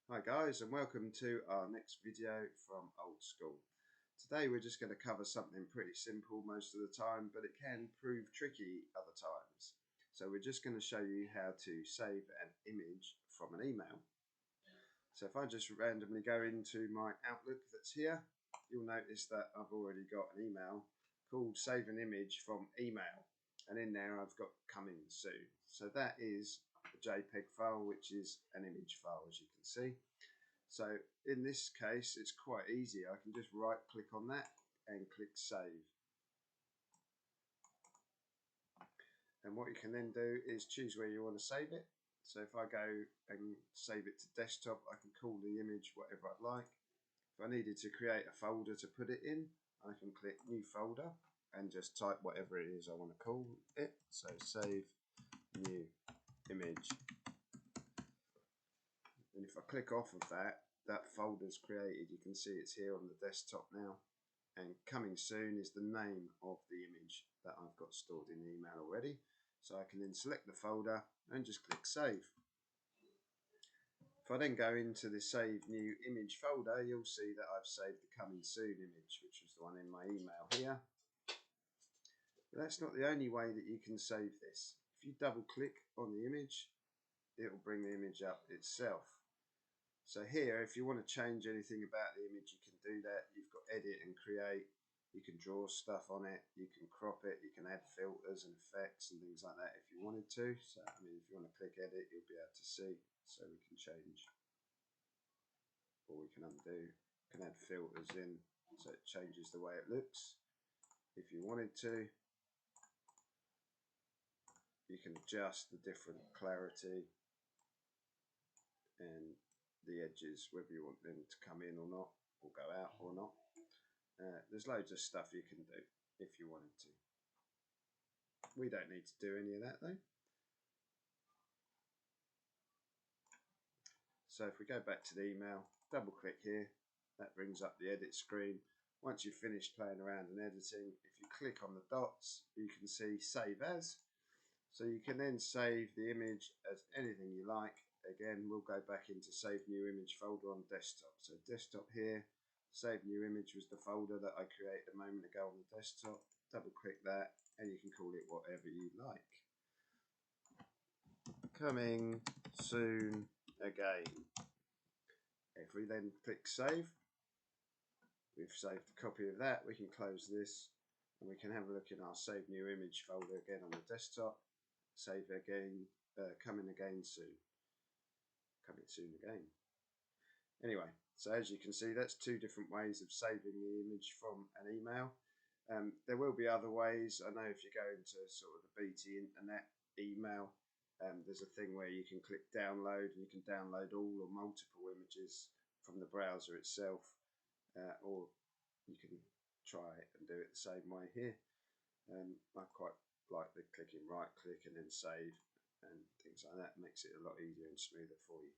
Hi guys, and welcome to our next video from Old School. Today we're just going to cover something pretty simple most of the time, but it can prove tricky other times. So we're just going to show you how to save an image from an email. So if I just randomly go into my Outlook that's here, you'll notice that I've already got an email called Save an Image from Email. And in there I've got coming soon. So that is a JPEG file, which is an image file, as you can see. So in this case, it's quite easy. I can just right click on that and click save. And what you can then do is choose where you want to save it. So if I go and save it to desktop, I can call the image whatever I'd like. If I needed to create a folder to put it in, I can click new folder and just type whatever it is I want to call it. So save new image. And if I click off of that, that folder's created. You can see it's here on the desktop now. And coming soon is the name of the image that I've got stored in the email already. So I can then select the folder and just click save. If I then go into the save new image folder, you'll see that I've saved the coming soon image, which was the one in my email here. But that's not the only way that you can save this. If you double click on the image, it will bring the image up itself. So here, if you want to change anything about the image, you can do that. You've got edit and create. You can draw stuff on it. You can crop it. You can add filters and effects and things like that if you wanted to. So, I mean, if you want to click edit, you'll be able to see. So we can change, or we can undo. We can add filters in so it changes the way it looks. If you wanted to, you can adjust the different clarity and the edges, whether you want them to come in or not, or go out or not. There's loads of stuff you can do if you wanted to. We don't need to do any of that though. So if we go back to the email, double click here, that brings up the edit screen. Once you've finished playing around and editing, if you click on the dots, you can see save as. So you can then save the image as anything you like. Again, we'll go back into save new image folder on desktop. So desktop here, save new image was the folder that I created a moment ago on the desktop. Double click that and you can call it whatever you like. Coming soon again. If we then click save, we've saved a copy of that. We can close this and we can have a look in our save new image folder again on the desktop. Save again, coming again soon. Coming soon again. Anyway, so as you can see, that's two different ways of saving the image from an email. There will be other ways. I know if you go into sort of the BT Internet email, there's a thing where you can click download and you can download all or multiple images from the browser itself, or you can try it and do it the same way here. I quite like the clicking right click and then save and things like that. It makes it a lot easier and smoother for you.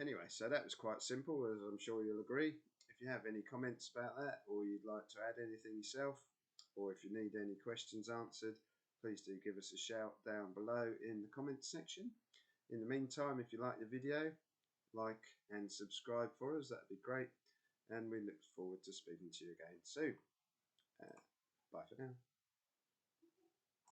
Anyway, so that was quite simple, as I'm sure you'll agree. If you have any comments about that, or you'd like to add anything yourself, or if you need any questions answered, please do give us a shout down below in the comments section. In the meantime, if you like the video, like and subscribe for us, that'd be great. And we look forward to speaking to you again soon. Bye for now.